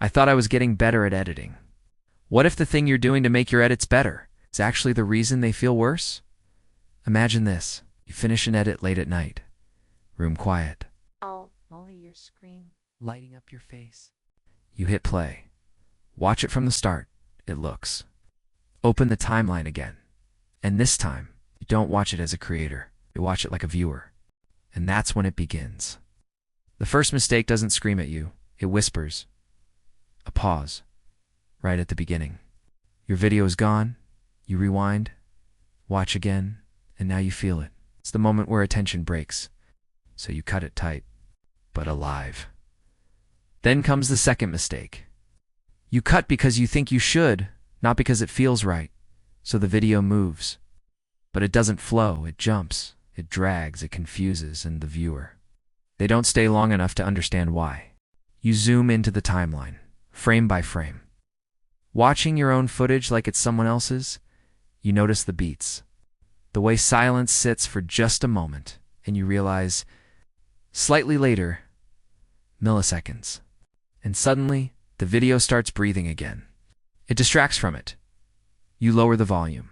I thought I was getting better at editing. What if the thing you're doing to make your edits better is actually the reason they feel worse? Imagine this. You finish an edit late at night. Room quiet. Oh, only your screen. Lighting up your face. You hit play. Watch it from the start. It looks. Open the timeline again. And this time, you don't watch it as a creator. You watch it like a viewer. And that's when it begins. The first mistake doesn't scream at you. It whispers. A pause. Right at the beginning. Your video is gone. You rewind. Watch again. And now you feel it. It's the moment where attention breaks. So you cut it tight. But alive. Then comes the second mistake. You cut because you think you should, not because it feels right. So the video moves. But it doesn't flow, it jumps, it drags, it confuses, and the viewer. They don't stay long enough to understand why. You zoom into the timeline, frame by frame. Watching your own footage like it's someone else's, you notice the beats. The way silence sits for just a moment, and you realize, slightly later, milliseconds. And suddenly, the video starts breathing again. It distracts from it. You lower the volume,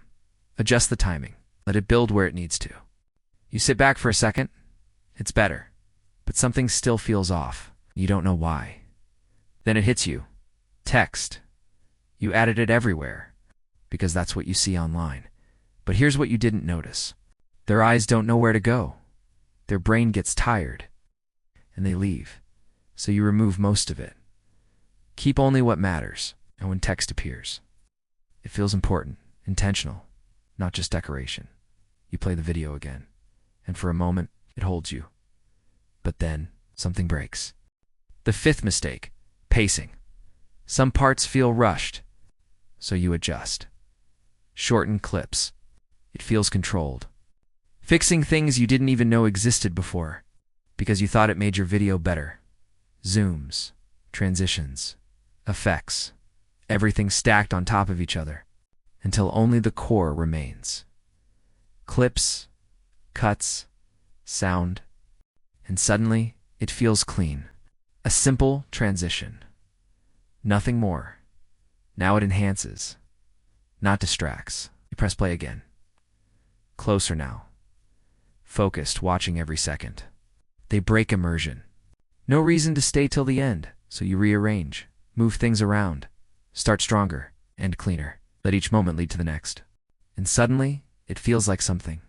adjust the timing, let it build where it needs to. You sit back for a second. It's better, but something still feels off. You don't know why. Then it hits you. Text. You added it everywhere, because that's what you see online. But here's what you didn't notice. Their eyes don't know where to go. Their brain gets tired, and they leave. So you remove most of it. Keep only what matters, and when text appears, it feels important, intentional, not just decoration. You play the video again, and for a moment, it holds you. But then, something breaks. The fifth mistake, pacing. Some parts feel rushed, so you adjust. Shorten clips. It feels controlled. Fixing things you didn't even know existed before, because you thought it made your video better. Zooms, transitions, effects, everything stacked on top of each other, until only the core remains. Clips, cuts, sound, and suddenly it feels clean. A simple transition. Nothing more. Now it enhances, not distracts. You press play again. Closer now. Focused, watching every second. They break immersion. No reason to stay till the end, so you rearrange, move things around, start stronger, end cleaner. Let each moment lead to the next. And suddenly, it feels like something,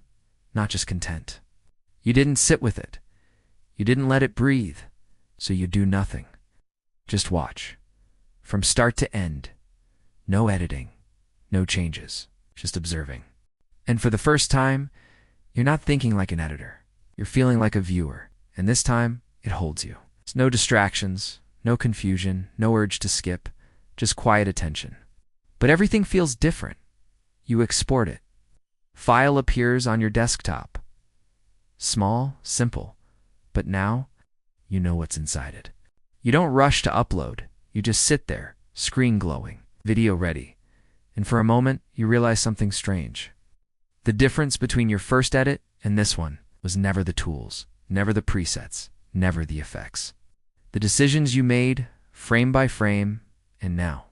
not just content. You didn't sit with it. You didn't let it breathe, so you do nothing. Just watch. From start to end. No editing, no changes, just observing. And for the first time, you're not thinking like an editor. You're feeling like a viewer, and this time, it holds you. It's no distractions, no confusion, no urge to skip, just quiet attention. But everything feels different. You export it. File appears on your desktop. Small, simple, but now you know what's inside it. You don't rush to upload. You just sit there, screen glowing, video ready. And for a moment, you realize something strange. The difference between your first edit and this one was never the tools, never the presets, never the effects. The decisions you made, frame by frame, and now,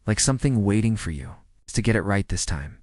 like something waiting for you, is to get it right this time.